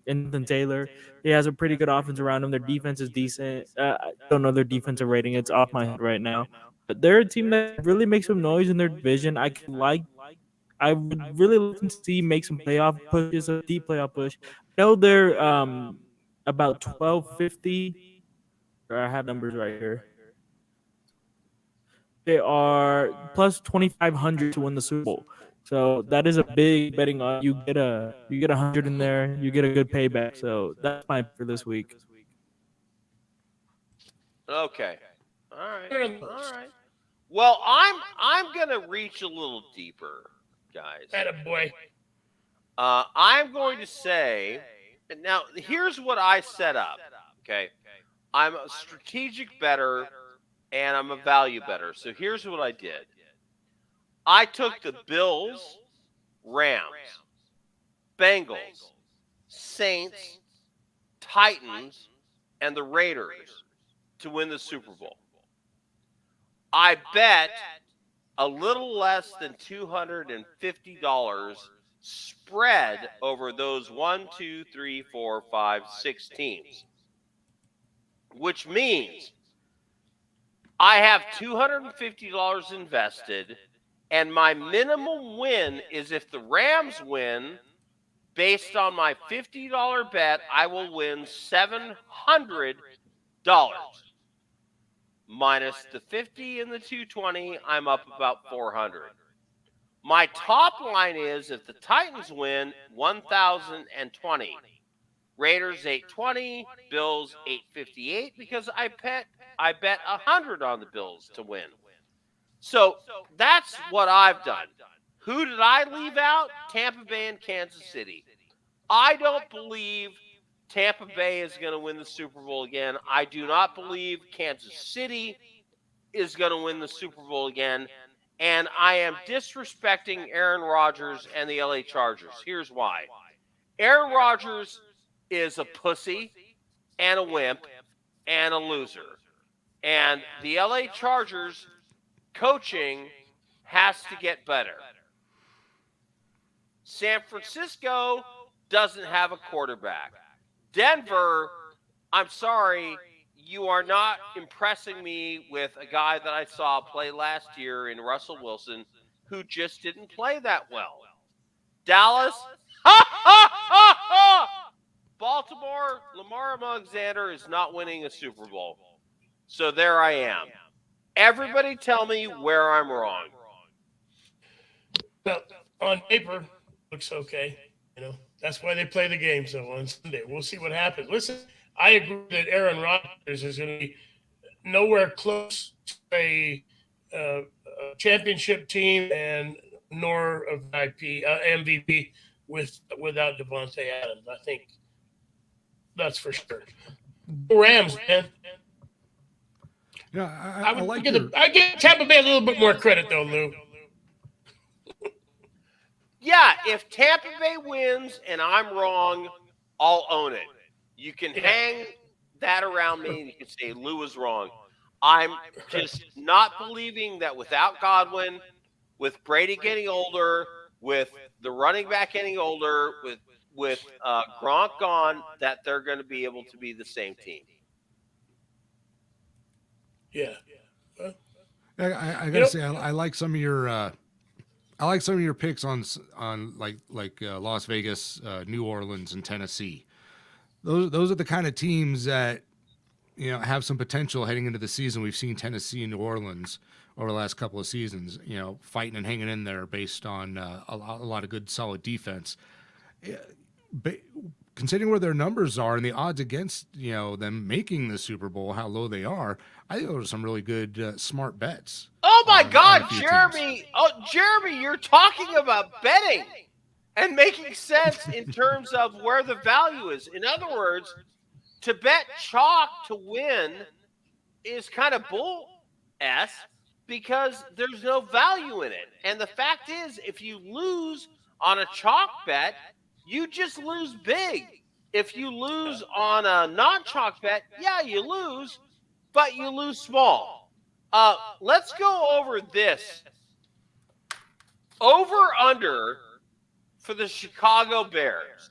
Nathan Taylor. He has a pretty good offense around him. Their defense is decent. I don't know their defensive rating. It's off my head right now. But they're a team that really makes some noise in their division. I would really like to see make some playoff pushes, a deep playoff push. I know they're about 1250. I have numbers right here. They are plus 2,500 to win the Super Bowl. So that is a big betting on. You get 100 in there, you get a good payback. So that's my for this week. Okay. All right. Well, I'm gonna reach a little deeper, guys. Attaboy. I'm going to say now. Here's what I set up. Okay, I'm a strategic bettor and I'm a value bettor. So here's what I did. I took the Bills, Rams, Bengals, Saints, Titans, and the Raiders to win the Super Bowl. I bet a little less than $250 spread over those 1, 2, 3, 4, 5, 6 teams, which means I have $250 invested, and my minimum win is if the Rams win, based on my $50 bet, I will win $700 minus the 50 and the 220. I'm up about 400. My top line is if the Titans win, 1,020. Raiders 820, Bills 858 because I bet 100 on the Bills to win. So that's what I've done. Who did I leave out? Tampa Bay and Kansas City. I don't believe Tampa Bay is going to win the Super Bowl again. I do not believe Kansas City is going to win the Super Bowl again. And I am disrespecting Aaron Rodgers and the LA Chargers. Here's why. Aaron Rodgers is a pussy and a wimp and a loser. And the LA Chargers coaching has to get better. San Francisco doesn't have a quarterback. Denver, I'm sorry, you are not impressing me with a guy that I saw play last year in Russell Wilson who just didn't play that well. Dallas, Baltimore, Lamar Alexander is not winning a Super Bowl. So there I am. Everybody tell me where I'm wrong. Well, on paper, looks okay. That's why they play the games, though, on Sunday. We'll see what happens. Listen, I agree that Aaron Rodgers is going to be nowhere close to a championship team and nor a MVP without Devontae Adams. I think that's for sure. Rams, man. Yeah, I give Tampa Bay a little bit more credit, though, Lou. Yeah, if Tampa Bay wins and I'm wrong, I'll own it. You can hang that around me and you can say Lou is wrong. I'm just not believing that without Godwin, with Brady getting older, with the running back getting older, with Gronk gone, that they're going to be able to be the same team. Yeah. I gotta say, I like some of your picks on like Las Vegas, New Orleans, and Tennessee. Those are the kind of teams that have some potential heading into the season. We've seen Tennessee and New Orleans over the last couple of seasons, fighting and hanging in there based on a lot of good, solid defense. Considering where their numbers are and the odds against them making the Super Bowl, how low they are, I think those are some really good, smart bets. Oh my God, on a few Jeremy! teams. Oh, Jeremy, you're talking about betting and making sense in terms of where the value is. In other words, to bet chalk to win is kind of bull s because there's no value in it. And the fact is, if you lose on a chalk bet, you just lose big. If you lose on a non-chalk bet, yeah, you lose, but you lose small. Let's go over this. Over under for the Chicago Bears.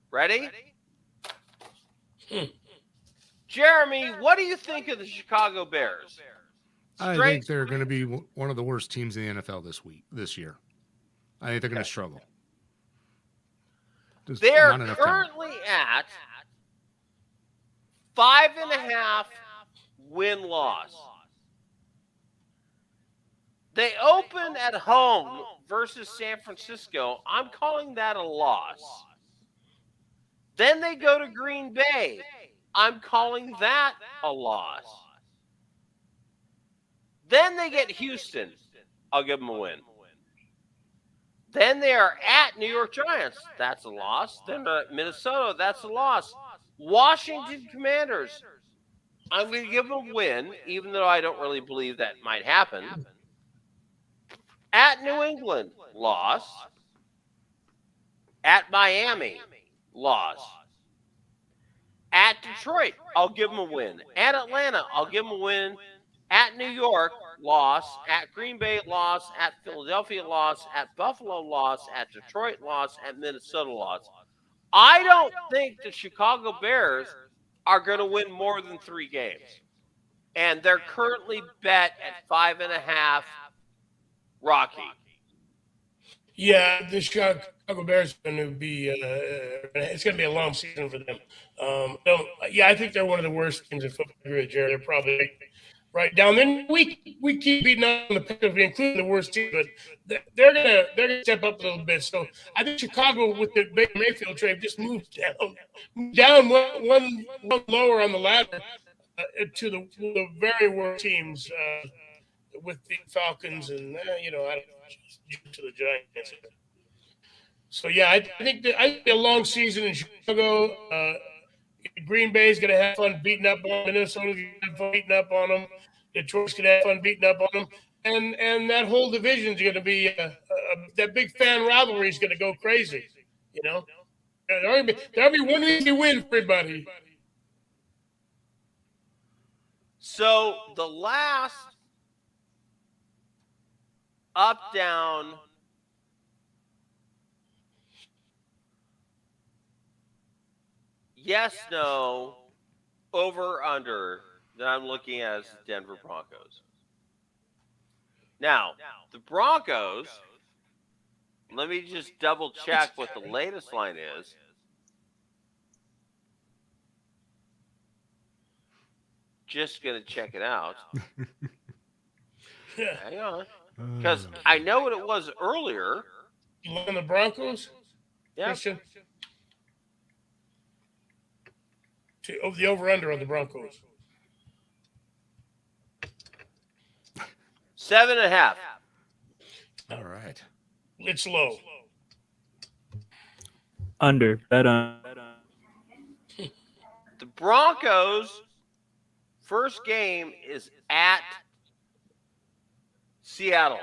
Ready? Jeremy, what do you think of the Chicago Bears? I think they're going to be one of the worst teams in the NFL this year. I think they're going to struggle. They're currently at 5.5 win-loss. They open at home versus San Francisco. I'm calling that a loss. Then they go to Green Bay. I'm calling that a loss. Then they get Houston. I'll give them a win. Then they are at New York Giants. That's a loss. Then they're at Minnesota. That's a loss. Washington Commanders. I'm going to give them a win, even though I don't really believe that might happen. At New England, loss. At Miami, loss. At Detroit, I'll give them a win. At Atlanta, I'll give them a win. At New York, loss. At Green Bay, loss. At Philadelphia, loss. At Buffalo, loss. At Detroit, loss. At Minnesota, loss. I don't think the Chicago Bears are going to win more than 3 games. And they're currently bet at 5.5 Rocky. Yeah, the Chicago Bears are going to be. It's going to be a long season for them. I think they're one of the worst teams in football. I agree with Jared. They're probably right down. Then we keep beating up on the Packers, including the worst team, but they're gonna step up a little bit. So I think Chicago with the Baker Mayfield trade just moved down one lower on the ladder to the very worst teams with the Falcons and I don't to the Giants. So yeah, I think a long season in Chicago. Green Bay's going to have fun beating up on them. Minnesota's going to have fun beating up on them. Detroit's going to have fun beating up on them. And that whole division's going to be that big fan rivalry is going to go crazy. There'll be one easy win for everybody. So the last up, down, yes, no, over, under that I'm looking at is the Denver Broncos. Now, the Broncos, let me just double check what the latest line is. Just going to check it out. Hang on. Because I know what it was earlier. You on the Broncos? Yeah. Christian? The over-under on the Broncos. 7.5. All right. It's low. Under. Bet on. The Broncos' first game is at Seattle.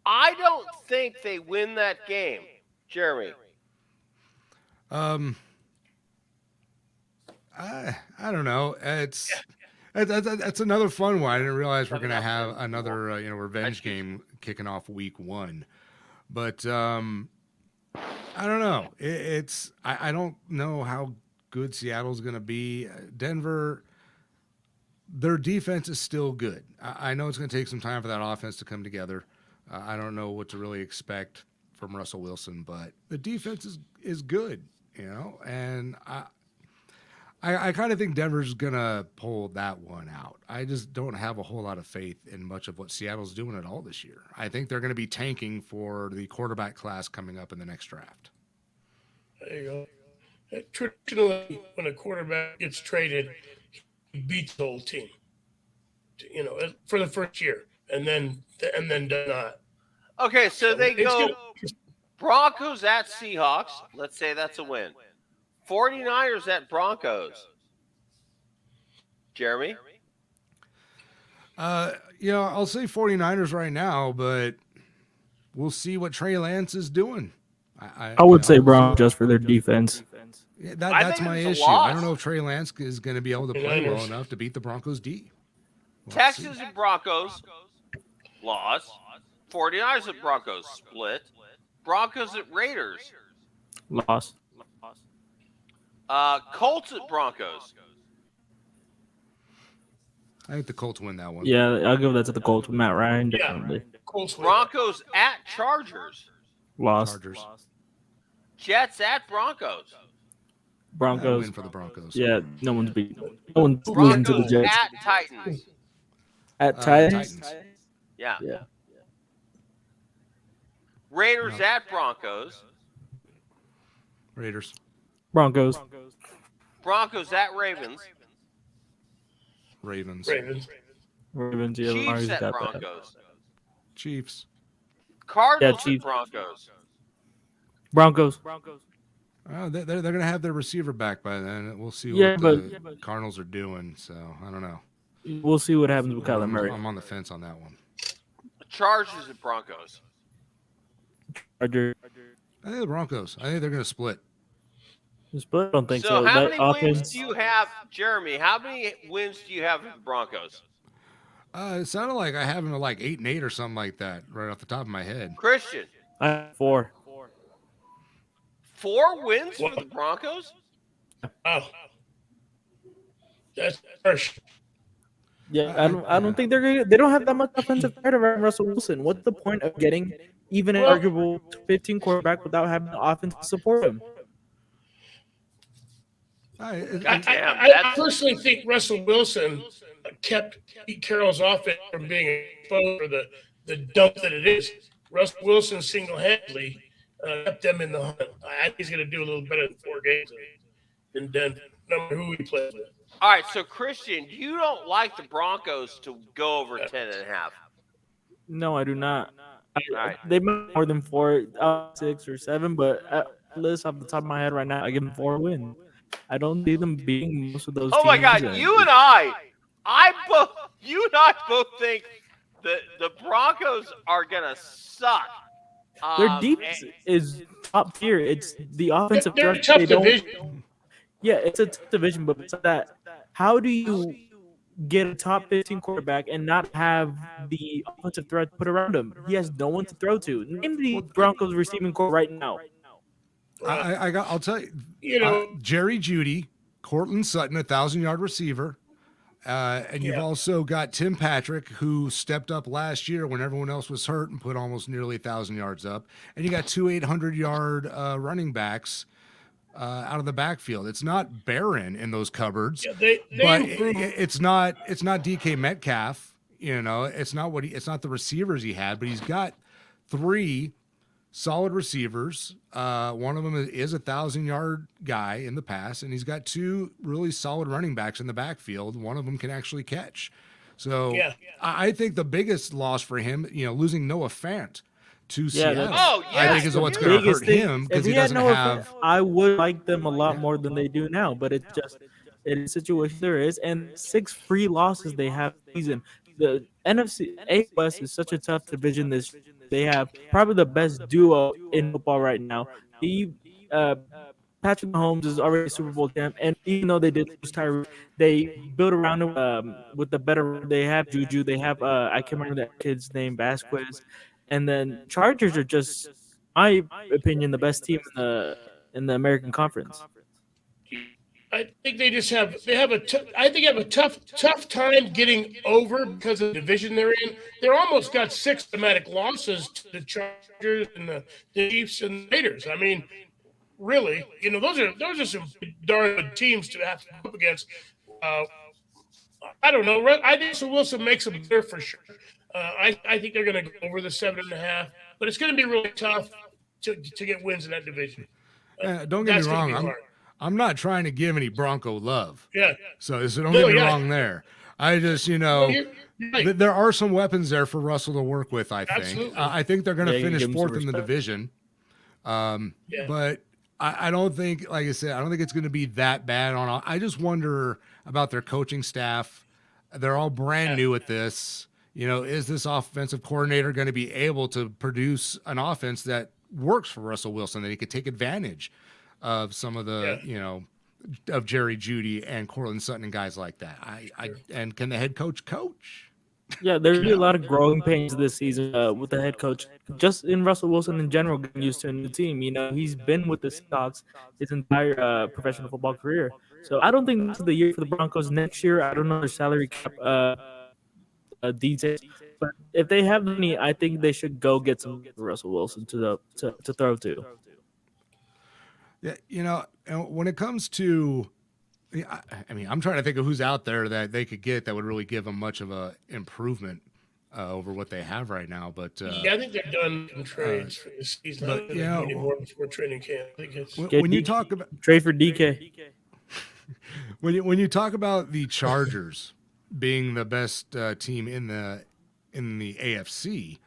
I don't think they win that game, Jeremy. I don't know. That's another fun one. I didn't realize we're 7 gonna up have and another 4. revenge game kicking off week 1. But I don't know. I don't know how good Seattle's gonna be. Denver, their defense is still good. I know it's gonna take some time for that offense to come together. I don't know what to really expect from Russell Wilson, but the defense is good, and I kind of think Denver's going to pull that one out. I just don't have a whole lot of faith in much of what Seattle's doing at all this year. I think they're going to be tanking for the quarterback class coming up in the next draft. There you go. Traditionally, when a quarterback gets traded, he beats the whole team, for the first year, and then does not. Okay, so they It's go gonna- Broncos at Seahawks. Let's say that's a win. 49ers at Broncos. Jeremy? I'll say 49ers right now, but we'll see what Trey Lance is doing. I would say Broncos just for their defense. Yeah, I that's think my it's a issue. loss. I don't know if Trey Lance is going to be able to play well 49ers. enough to beat the Broncos D. We'll Texans see. and Broncos. Loss. 49ers at Broncos. Split. Broncos at Raiders. Loss. Colts at Broncos. I think the Colts win that one. Yeah, I'll give that to the Colts with Matt Ryan. Yeah. Definitely. Colts win. Broncos at Chargers. Loss. Chargers. Jets at Broncos. Broncos. Win for the Broncos. Yeah, no one's losing to the Broncos Jets. at Titans. At Titans. Titans. Yeah. Yeah. Raiders at Broncos. Raiders. Broncos. Broncos at Ravens. Ravens. Ravens. Yeah, Chiefs Lamar's at got that. Broncos. Chiefs. Cardinals Yeah, at Chiefs. Broncos. Broncos. They're going to have their receiver back by then. We'll see Yeah, what the Cardinals are doing. So I don't know. We'll see what happens with Kyler Murray. I'm on the fence on that one. Chargers at Broncos. Chargers. I think the Broncos. I think they're going to split. Split? I don't think So so. how That many wins offense. do you have, Jeremy? How many wins do you have for the Broncos? It sounded like I have them at like 8-8 or something like that, right off the top of my head. Christian, I have 4. 4 wins for the Broncos? Oh, that's harsh. Yeah, I don't think they're gonna. They don't have that much offensive threat around Russell Wilson. What's the point of getting even an arguable 15 quarterback without having the offense to support him? I personally think Russell Wilson kept Pete Carroll's offense from being exposed for the dump that it is. Russell Wilson single-handedly kept them in the hunt. I think he's going to do a little better than 4 games in Denver, no matter who he plays with. All right, so Christian, you don't like the Broncos to go over 10.5. No, I do not. right. They might more than 4, 6 or 7, but at least off the top of my head right now, I give them 4 wins. I don't see them beating most of those. Oh my teams. God, you and I both think the Broncos are gonna suck. Their defense is top tier. It's the offensive They're a threat. tough They don't. division. Yeah, it's a tough division, but besides that, how do you get a top 15 quarterback and not have the offensive threat put around him? He has no one to throw to. Name the Broncos receiving core right now. I'll tell you, Jerry Jeudy, Cortland Sutton, 1,000-yard receiver. And you've also got Tim Patrick, who stepped up last year when everyone else was hurt and put almost nearly 1,000 yards up. And you got 2 800-yard running backs out of the backfield. It's not barren in those cupboards, They but improved. it's not DK Metcalf. It's not the receivers he had, but he's got 3 solid receivers. One of them is a 1,000-yard guy in the pass, and he's got 2 really solid running backs in the backfield. One of them can actually catch. So I think the biggest loss for him, losing Noah Fant to Seattle, I think is what's going to hurt him because he doesn't have. I would like them a lot more than they do now, but it's just in the situation there is, and 6 free losses they have this season. The NFC A West is such a tough division. They have probably the best duo in football right now. The Patrick Mahomes is already a Super Bowl champ, and even though they did lose Tyreek, they built around him with the better. They have Juju. They have I can't remember that kid's name, Vasquez, and then Chargers are just, my opinion, the best team in the American Conference. I think they just have a tough time getting over because of the division they're in. They're almost got 6 automatic losses to the Chargers and the Chiefs and the Raiders. I mean, really, those are some darn good teams to have to go up against. I don't know. I think Wilson makes them better for sure. I think they're going to go over the 7.5, but it's going to be really tough to get wins in that division. Don't get me wrong. I'm not trying to give any Bronco love. Yeah. So don't get me wrong there. I just, right. there are some weapons there for Russell to work with, I think. Absolutely. I think they're going to finish give him 4th some in the respect. division. But I don't think, like I said, I don't think it's going to be that bad. I just wonder about their coaching staff. They're all brand new at this. Is this offensive coordinator going to be able to produce an offense that works for Russell Wilson, that he could take advantage of some of the, of Jerry Jeudy and Cortland Sutton and guys like that? And can the head coach coach? Yeah, there's be a lot of growing pains this season with the head coach. Just in Russell Wilson in general, getting used to a new team. He's been with the Seahawks his entire professional football career. So I don't think this is the year for the Broncos. Next year, I don't know their salary cap details, but if they have money, I think they should go get some Russell Wilson to throw to. Yeah, when it comes to, I mean, I'm trying to think of who's out there that they could get that would really give them much of a improvement over what they have right now. But I think they're done in trades for this season. But, Anymore before training camp. I think it's when you talk about Trade for DK. when you talk about the Chargers being the best team in the AFC,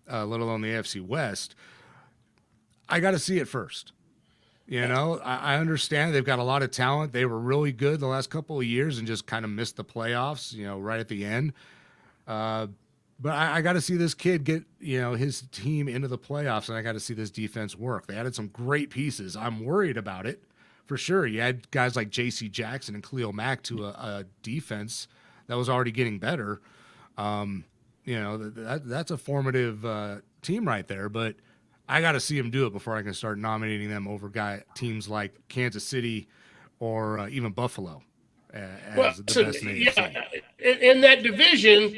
let alone the AFC West, I got to see it first. I understand they've got a lot of talent. They were really good the last couple of years and just kind of missed the playoffs, right at the end. But I got to see this kid get, his team into the playoffs, and I got to see this defense work. They added some great pieces. I'm worried about it for sure. You had guys like J.C. Jackson and Khalil Mack to a defense that was already getting better. That's a formative team right there, but I got to see them do it before I can start nominating them over teams like Kansas City or even Buffalo as the best in the AFC. In that division,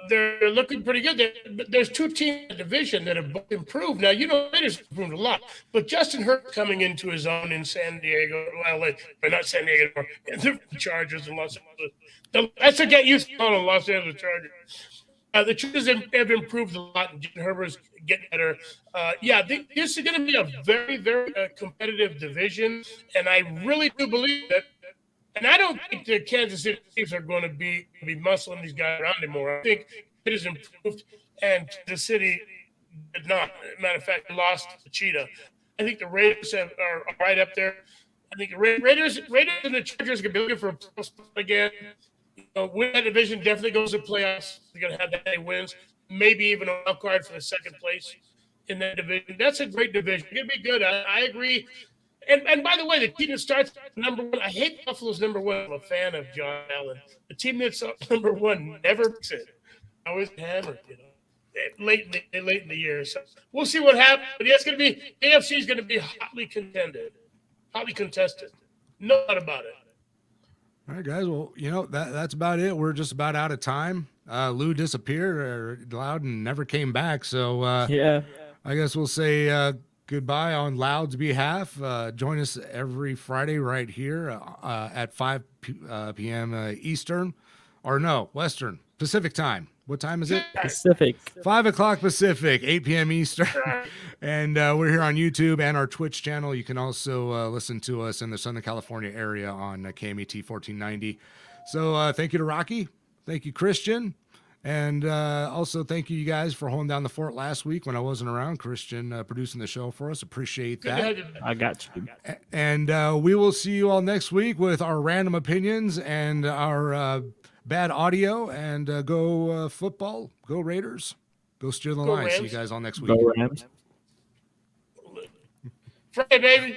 they're looking pretty good. There's 2 teams in the division that have both improved. Now, Raiders have improved a lot, but Justin Herbert coming into his own in San Diego, not San Diego anymore, the Chargers in Los Angeles. That's to get used to calling Los Angeles Chargers. The Chargers have improved a lot, and Justin Herbert's getting better. This is going to be a very, very competitive division, and I really do believe that. And I don't think the Kansas City Chiefs are going to be muscling these guys around anymore. I think it has improved, and Kansas City did not. Matter of fact, they lost to Cheetah. I think the Raiders are right up there. I think the Raiders and the Chargers are going to be looking for a playoff spot again. Win that division, definitely goes to playoffs. They're going to have that many wins, maybe even a wild card for the second place in that division. That's a great division. It's going to be good. I agree. And by the way, the team that starts number 1, I hate Buffalo's number 1. I'm a fan of John Allen. The team that's number 1 never makes it. Always hammered, late in the year. So we'll see what happens. But it's going to be AFC is going to be hotly contested. No doubt about it. All right, guys. Well, that's about it. We're just about out of time. Lou disappeared or Loudon never came back. So Yeah. I guess we'll say goodbye on Loud's behalf. Join us every Friday right here at 5 p.m. Eastern. Or no, Western. Pacific time. What time is it? Pacific. 5 o'clock Pacific, 8 p.m. Eastern. And we're here on YouTube and our Twitch channel. You can also listen to us in the Southern California area on KMET 1490. So thank you to Rocky. Thank you, Christian. And also thank you guys for holding down the fort last week when I wasn't around. Christian producing the show for us. Appreciate that. I got you. And we will see you all next week with our random opinions and our bad audio. And go football. Go Raiders. Go steer the line. Rams. See you guys all next week. Go Rams. Friday, baby.